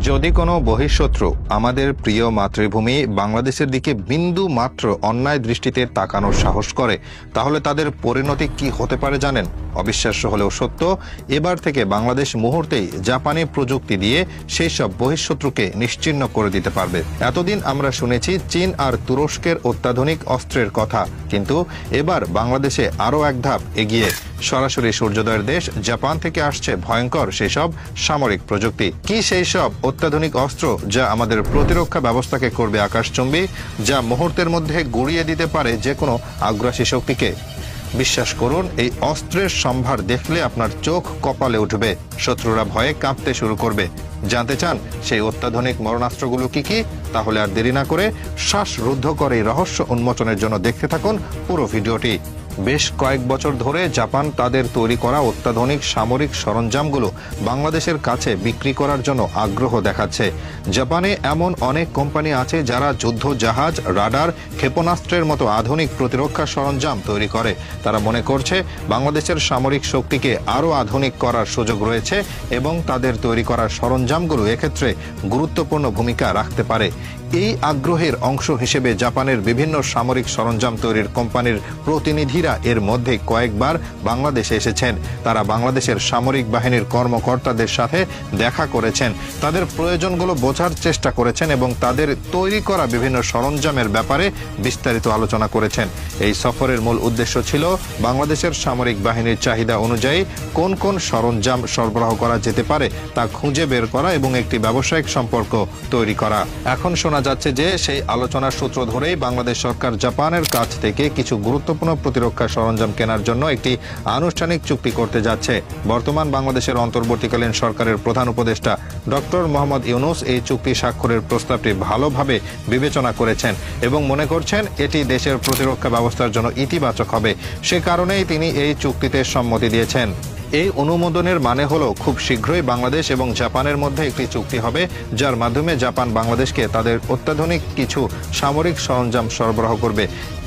যদি কোনো বহিঃশত্রু আমাদের প্রিয় মাতৃভূমি বাংলাদেশের দিকে বিন্দু মাত্র অন্যায় দৃষ্টিতে তাকানোর সাহস করে, তাহলে তাদের পরিণতি কি হতে পারে জানেন? অবিশ্বাস্য হলেও সত্য, এবার থেকে বাংলাদেশ মুহূর্তেই জাপানি প্রযুক্তি দিয়ে সেই সব বহিঃশত্রুকে নিশ্চিহ্ন করে দিতে পারবে। এতদিন আমরা শুনেছি চীন আর তুরস্কের অত্যাধুনিক অস্ত্রের কথা, কিন্তু এবার বাংলাদেশে আরও এক ধাপ এগিয়ে সরাসরি সূর্যোদয়ের দেশ জাপান থেকে আসছে ভয়ঙ্কর সেই সব সামরিক প্রযুক্তি। কি সেই সব অত্যাধুনিক অস্ত্র যা আমাদের প্রতিরক্ষা ব্যবস্থাকে করবে আকাশচুম্বী, যা মুহূর্তের মধ্যে গুঁড়িয়ে দিতে পারে যে কোনো আগ্রাসী শক্তিকে? বিশ্বাস করুন, এই অস্ত্রের সম্ভার দেখলে আপনার চোখ কপালে উঠবে, শত্রুরা ভয়ে কাঁপতে শুরু করবে। জানতে চান সেই অত্যাধুনিক মরণাস্ত্রগুলো কি কি? তাহলে আর দেরি না করে শ্বাসরুদ্ধকর এই রহস্য উন্মোচনের জন্য দেখতে থাকুন পুরো ভিডিওটি। বেশ কয়েক বছর ধরে জাপান তাদের তৈরি করা অত্যাধুনিক সামরিক সরঞ্জামগুলো বাংলাদেশের কাছে বিক্রি করার জন্য আগ্রহ দেখাচ্ছে। জাপানে এমন অনেক কোম্পানি আছে যারা যুদ্ধ জাহাজ, রাডার, ক্ষেপণাস্ত্রের মতো আধুনিক প্রতিরক্ষা সরঞ্জাম তৈরি করে। তারা মনে করছে বাংলাদেশের সামরিক শক্তিকে আরও আধুনিক করার সুযোগ রয়েছে এবং তাদের তৈরি করা সরঞ্জামগুলো এক্ষেত্রে গুরুত্বপূর্ণ ভূমিকা রাখতে পারে। এই আগ্রহের অংশ হিসেবে জাপানের বিভিন্ন সামরিক সরঞ্জাম তৈরির কোম্পানির প্রতিনিধিরা এর মধ্যে কয়েকবার বাংলাদেশে এসেছেন। তারা বাংলাদেশের সামরিক বাহিনীর কর্মকর্তাদের সাথে দেখা করেছেন, তাদের প্রয়োজনগুলো বোঝার চেষ্টা করেছেন এবং তাদের তৈরি করা বিভিন্ন সরঞ্জামের ব্যাপারে বিস্তারিত আলোচনা করেছেন। এই সফরের মূল উদ্দেশ্য ছিল বাংলাদেশের সামরিক বাহিনীর চাহিদা অনুযায়ী কোন কোন সরঞ্জাম সরবরাহ করা যেতে পারে তা খুঁজে বের করা এবং একটি ব্যবসায়িক সম্পর্ক তৈরি করা। এখন শোনা যাচ্ছে যে সেই আলোচনার সূত্র ধরেই বাংলাদেশ সরকার জাপানের কাছ থেকে কিছু গুরুত্বপূর্ণ প্রতিরক্ষা সরঞ্জাম কেনার জন্য একটি আনুষ্ঠানিক চুক্তি করতে যাচ্ছে। বর্তমান বাংলাদেশের অন্তর্বর্তীকালীন সরকারের প্রধান উপদেষ্টা ডক্টর মোহাম্মদ ইউনূস এই চুক্তি স্বাক্ষরের প্রস্তাবটি ভালোভাবে বিবেচনা করেছেন এবং মনে করছেন এটি দেশের প্রতিরক্ষা ব্যবস্থার জন্য ইতিবাচক হবে। সে কারণেই তিনি এই চুক্তিতে সম্মতি দিয়েছেন। এই অনুমোদনের মানে হলো খুব শীঘ্রই বাংলাদেশ এবং জাপানের মধ্যে একটি চুক্তি হবে, যার মাধ্যমে জাপান বাংলাদেশকে তাদের অত্যাধুনিক কিছু সামরিক সরঞ্জাম সরবরাহ করবে।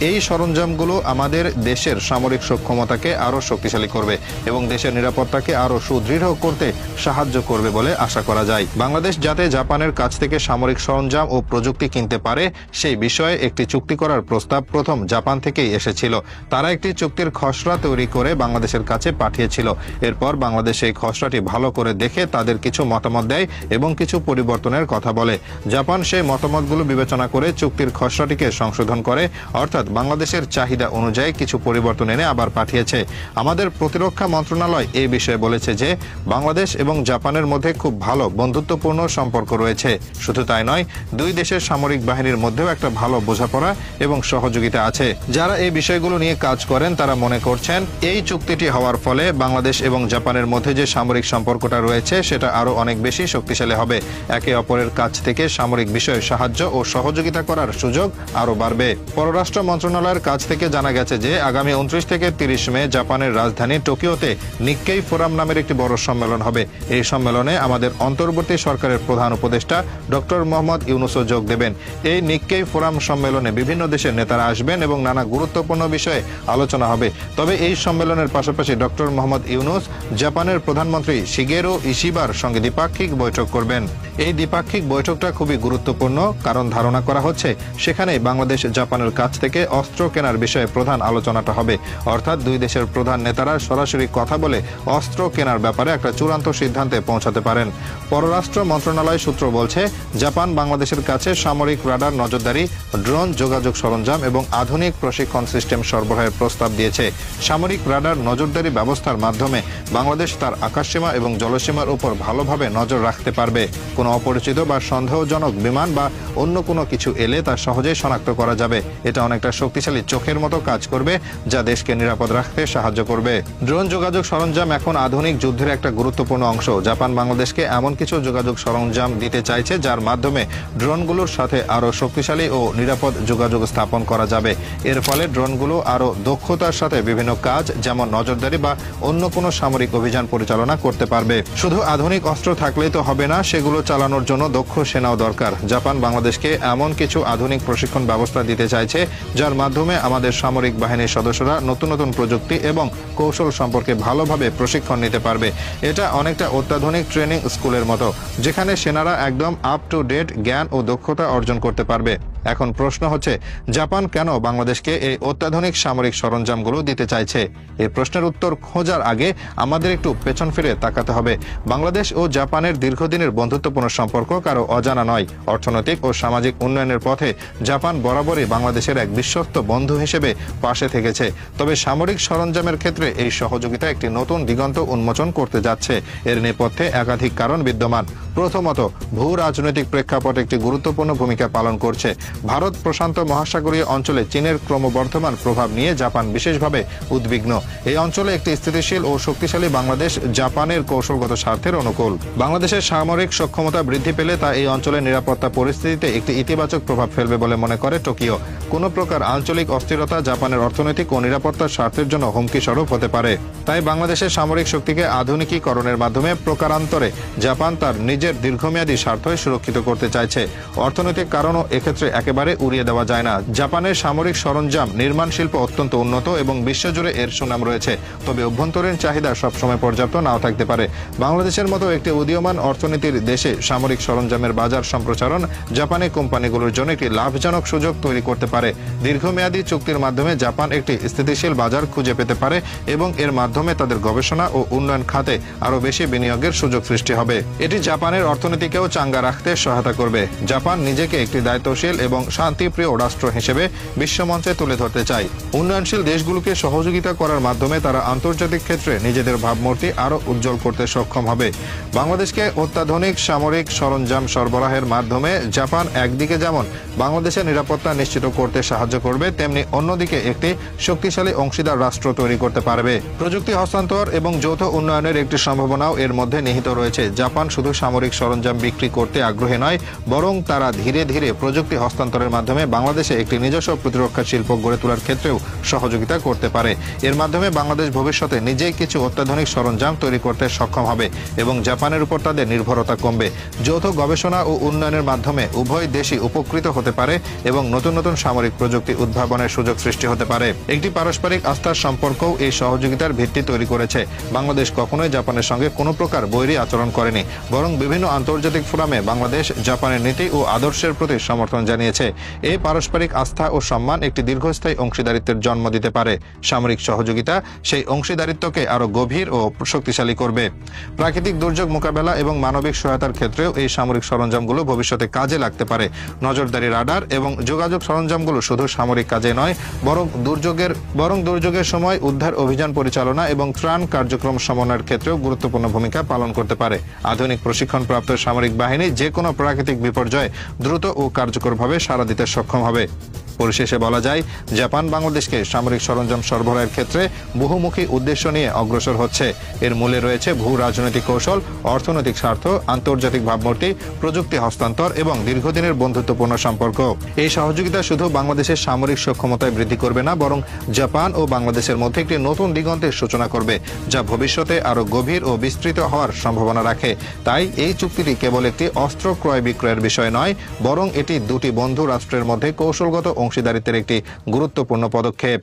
এই সরঞ্জামগুলো আমাদের দেশের সামরিক সক্ষমতাকে আরও শক্তিশালী করবে এবং দেশের নিরাপত্তাকে আরও সুদৃঢ় করতে সাহায্য করবে বলে আশা করা যায়। বাংলাদেশ যাতে জাপানের কাছ থেকে সামরিক সরঞ্জাম ও প্রযুক্তি কিনতে পারে সেই বিষয়ে একটি চুক্তি করার প্রস্তাব প্রথম জাপান থেকেই এসেছিল। তারা একটি চুক্তির খসড়া তৈরি করে বাংলাদেশের কাছে পাঠিয়েছিল। এরপর বাংলাদেশ এই খসড়াটি ভালো করে দেখে তাদের কিছু মতামত দেয় এবং কিছু পরিবর্তনের কথা বলে। জাপান সেই মতামতগুলো বিবেচনা করে চুক্তির খসড়াটিকে সংশোধন করে, অর্থাৎ বাংলাদেশের চাহিদা অনুযায়ী কিছু পরিবর্তন এনে আবার পাঠিয়েছে। আমাদের প্রতিরক্ষা মন্ত্রণালয় এই বিষয়ে বলেছে যে বাংলাদেশ এবং জাপানের মধ্যে খুব ভালো বন্ধুত্বপূর্ণ সম্পর্ক রয়েছে। শুধু তাই নয়, দুই দেশের সামরিক বাহিনীর মধ্যেও একটা ভালো বোঝাপড়া এবং সহযোগিতা আছে। যারা এই বিষয়গুলো নিয়ে কাজ করেন তারা মনে করছেন এই চুক্তিটি হওয়ার ফলে বাংলাদেশ এবং জাপানের মধ্যে যে সামরিক সম্পর্কটা রয়েছে সেটা আরো অনেক বেশি শক্তিশালী হবে। একে অপরের কাছ থেকে সামরিক বিষয়ে সাহায্য ও সহযোগিতা করার সুযোগ আরো বাড়বে। পররাষ্ট্র মন্ত্রণালয়ের কাছ থেকে জানা গেছে যে আগামী 29 থেকে 30 মে জাপানের রাজধানী টোকিওতে নিক্কেই ফোরাম নামের একটি বড় সম্মেলন হবে। এই সম্মেলনে আমাদের অন্তর্বর্তী সরকারের প্রধান উপদেষ্টা ডক্টর মোহাম্মদ ইউনূসও যোগ দেবেন। এই নিক্কেই ফোরাম সম্মেলনে বিভিন্ন দেশের নেতারা আসবেন এবং নানা গুরুত্বপূর্ণ বিষয়ে আলোচনা হবে। তবে এই সম্মেলনের পাশাপাশি ডক্টর মোহাম্মদ ইউনূস জাপানের প্রধানমন্ত্রী শিগেরো ইশিবার সঙ্গে দ্বিপাক্ষিক বৈঠক করবেন। এই দ্বিপাক্ষিক বৈঠকটা খুবই গুরুত্বপূর্ণ, কারণ ধারণা করা হচ্ছে সেখানে বাংলাদেশ জাপানের কাছ থেকে অস্ত্র কেনার বিষয়ে প্রধান আলোচনাটা হবে। অর্থাৎ দুই দেশের প্রধান নেতারা সরাসরি কথা বলে অস্ত্র কেনার ব্যাপারে একটা চূড়ান্ত সিদ্ধান্তে পৌঁছাতে পারেন। পররাষ্ট্র মন্ত্রণালয় সূত্র বলছে জাপান বাংলাদেশের কাছে সামরিক রাডার, নজরদারি, ড্রোন, যোগাযোগ সরঞ্জাম এবং আধুনিক প্রশিক্ষণ সিস্টেম সরবরাহের প্রস্তাব দিয়েছে। সামরিক রাডার, নজরদারি ব্যবস্থার মাধ্যমে বাংলাদেশ তার আকাশসীমা এবং জলসীমার উপর ভালোভাবে নজর রাখতে পারবে। কোনো অপরিচিত বা সন্দেহজনক বিমান বা অন্য কোনো কিছু এলে তা সহজেই শনাক্ত করা যাবে। এটা অনেকটা শক্তিশালী চোখের মতো কাজ করবে, যা দেশকে নিরাপদ রাখতে সাহায্য করবে। ড্রোন যোগাযোগ সরঞ্জাম এখন আধুনিক যুদ্ধের একটা গুরুত্বপূর্ণ অংশ। জাপান বাংলাদেশকে এমন কিছু যোগাযোগ সরঞ্জাম দিতে চাইছে যার মাধ্যমে ড্রোনগুলোর সাথে আরও শক্তিশালী ও নিরাপদ যোগাযোগ স্থাপন করা যাবে। এর ফলে ড্রোনগুলো আরও দক্ষতার সাথে বিভিন্ন কাজ যেমন নজরদারি বা অন্য কোনো সামরিক অভিযান পরিচালনা করতে পারবে। শুধু আধুনিক অস্ত্র থাকলেই তো হবে না, সেগুলো চালানোর জন্য দক্ষ সেনাও দরকার। জাপান বাংলাদেশকে এমন কিছু আধুনিক প্রশিক্ষণ ব্যবস্থা দিতে চাইছে যার মাধ্যমে আমাদের সামরিক বাহিনীর সদস্যরা নতুন নতুন প্রযুক্তি এবং কৌশল সম্পর্কে ভালোভাবে প্রশিক্ষণ নিতে পারবে। এটা অনেকটা অত্যাধুনিক ট্রেনিং স্কুলের মতো, যেখানে সেনারা একদম আপ টু ডেট জ্ঞান ও দক্ষতা অর্জন করতে পারবে। এখন প্রশ্ন হচ্ছে, জাপান কেন বাংলাদেশকে এই অত্যাধুনিক সামরিক সরঞ্জামগুলো দিতে চাইছে? এই প্রশ্নের উত্তর খোঁজার আগে আমাদের একটু পেছন ফিরে তাকাতে হবে। বাংলাদেশ ও জাপানের দীর্ঘদিনের বন্ধুত্বপূর্ণ সম্পর্ক কারো অজানা নয়। অর্থনৈতিক ও সামাজিক উন্নয়নের পথে জাপান বরাবরই বাংলাদেশের এক বিশ্বস্ত বন্ধু হিসেবে পাশে থেকেছে। তবে সামরিক সরঞ্জামের ক্ষেত্রে এই সহযোগিতা একটি নতুন দিগন্ত উন্মোচন করতে যাচ্ছে। এর নেপথ্যে একাধিক কারণ বিদ্যমান। প্রথমত, ভূ রাজনৈতিক প্রেক্ষাপট একটি গুরুত্বপূর্ণ ভূমিকা পালন করছে। ভারত প্রশান্ত মহাসাগরীয় অঞ্চলে চীনের ক্রমবর্ধমান প্রভাব নিয়ে জাপান বিশেষভাবে উদ্বিগ্ন। এই অঞ্চলে একটি স্থিতিশীল ও শক্তিশালী বাংলাদেশ জাপানের কৌশলগত স্বার্থের অনুকূল। বাংলাদেশের সামরিক সক্ষমতা বৃদ্ধি পেলে তা এই অঞ্চলের নিরাপত্তা পরিস্থিতিতে একটি ইতিবাচক প্রভাব ফেলবে বলে মনে করে টোকিও। কোনো প্রকার আঞ্চলিক অস্থিরতা জাপানের অর্থনৈতিক ও নিরাপত্তার স্বার্থের জন্য হুমকি স্বরূপ হতে পারে। তাই বাংলাদেশের সামরিক শক্তিকে আধুনিকীকরণের মাধ্যমে প্রকারান্তরে জাপান তার নিজের দীর্ঘমেয়াদী স্বার্থই সুরক্ষিত করতে চাইছে। অর্থনৈতিক কারণও এক্ষেত্রে একেবারে উড়িয়ে দেওয়া যায় না। জাপানের সামরিক সরঞ্জাম নির্মাণ শিল্প অত্যন্ত উন্নত এবং বিশ্বজুড়ে এর সুনাম রয়েছে। তবে অভ্যন্তরীণ চাহিদা সবসময় পর্যাপ্ত নাও থাকতে পারে। বাংলাদেশের মতো একটি উদীয়মান অর্থনীতির দেশে সামরিক সরঞ্জামের বাজার সম্প্রসারণ জাপানি কোম্পানিগুলোর জন্য একটি লাভজনক সুযোগ তৈরি করতে পারে। দীর্ঘমেয়াদী চুক্তির মাধ্যমে জাপান একটি স্থিতিশীল বাজার খুঁজে পেতে পারে এবং এর মাধ্যমে তাদের গবেষণা ও উন্নয়ন খাতে আরও বেশি বিনিয়োগের সুযোগ সৃষ্টি হবে। এটি জাপানের অর্থনীতিকেও চাঙ্গা রাখতে সহায়তা করবে। জাপান নিজেকে একটি দায়িত্বশীল এবং শান্তিপ্রিয় রাষ্ট্র হিসেবে বিশ্বমঞ্চে তুলে ধরতে চায়। উন্নয়নশীল দেশগুলোকে সহযোগিতা করার মাধ্যমে তারা আন্তর্জাতিক ক্ষেত্রে নিজেদের ভাবমূর্তি আরও উজ্জ্বল করতে সক্ষম হবে। বাংলাদেশকে অত্যাধুনিক সামরিক সরঞ্জাম সরবরাহের মাধ্যমে জাপান একদিকে যেমন বাংলাদেশের নিরাপত্তা নিশ্চিত করতে সাহায্য করবে, তেমনি অন্যদিকে একটি শক্তিশালী অংশীদার রাষ্ট্র তৈরি করতে পারবে। প্রযুক্তি হস্তান্তর এবং যৌথ উন্নয়নের একটি সম্ভাবনাও এর মধ্যে নিহিত রয়েছে। জাপান শুধু সামরিক সরঞ্জাম বিক্রি করতে আগ্রহী নয়, বরং তারা ধীরে ধীরে প্রযুক্তি হস্তান্তরের মাধ্যমে বাংলাদেশে একটি নিজস্ব প্রতিরক্ষা শিল্প গড়ে তোলার ক্ষেত্রেও সহযোগিতা করতে পারে। এর মাধ্যমে বাংলাদেশ ভবিষ্যতে নিজেই কিছু অত্যাধুনিক সরঞ্জাম তৈরি করতে সক্ষম হবে এবং জাপানের উপর তাদের নির্ভরতা কমবে। যৌথ গবেষণা ও উন্নয়নের মাধ্যমে উভয় দেশই উপকৃত হতে পারে এবং নতুন নতুন সামরিক প্রযুক্তি উদ্ভাবনের সুযোগ সৃষ্টি হতে পারে। একটি পারস্পরিক আস্থার সম্পর্কও এই সহযোগিতার ভিত্তি তৈরি করেছে। বাংলাদেশ কখনোই জাপানের সঙ্গে কোনো প্রকার বৈরী আচরণ করেনি, বরং বিভিন্ন আন্তর্জাতিক ফোরামে বাংলাদেশ জাপানের নীতি ও আদর্শের প্রতি সমর্থন জানিয়েছে। এই পারস্পরিক আস্থা ও সম্মান একটি দীর্ঘস্থায়ী অংশীদারিত্বের জন্ম দিতে পারে। সামরিক সহযোগিতা সেই অংশীদারিত্বকে আরও গভীর ও শক্তিশালী করবে। প্রাকৃতিক দুর্যোগ মোকাবেলা এবং মানবিক সহায়তার ক্ষেত্রেও এই সামরিক সরঞ্জামগুলো ভবিষ্যতে কাজে লাগতে পারে। নজরদারি রাডার এবং যোগাযোগ সরঞ্জামগুলো শুধু সামরিক কাজে নয়, বরং দুর্যোগের সময় উদ্ধার অভিযান পরিচালনা এবং ত্রাণ কার্যক্রম সমন্বয়ের ক্ষেত্রেও গুরুত্বপূর্ণ ভূমিকা পালন করতে পারে। আধুনিক প্রশিক্ষণপ্রাপ্ত সামরিক বাহিনী যে কোনো প্রাকৃতিক বিপর্যয়ে দ্রুত ও কার্যকরভাবে সাড়া দিতে সক্ষম হবে। পরিশেষে বলা যায়, জাপান বাংলাদেশকে সামরিক সরঞ্জাম সরবরাহের ক্ষেত্রে বহুমুখী উদ্দেশ্য নিয়ে অগ্রসর হচ্ছে। এর মূলে রয়েছে ভূ রাজনৈতিক কৌশল, অর্থনৈতিক স্বার্থ, আন্তর্জাতিক ভাবমূর্তি, প্রযুক্তি হস্তান্তর এবং দীর্ঘদিনের বন্ধুত্বপূর্ণ সম্পর্ক। এই সহযোগিতা শুধু বাংলাদেশের সামরিক সক্ষমতায় বৃদ্ধি করবে না, বরং জাপান ও বাংলাদেশের মধ্যে একটি নতুন দিগন্তের সূচনা করবে, যা ভবিষ্যতে আরও গভীর ও বিস্তৃত হওয়ার সম্ভাবনা রাখে। তাই এই চুক্তিটি কেবল একটি অস্ত্র ক্রয় বিক্রয়ের বিষয় নয়, বরং এটি দুটি বন্ধু রাষ্ট্রের মধ্যে কৌশলগত অংশীদারিত্বের একটি গুরুত্বপূর্ণ পদক্ষেপ।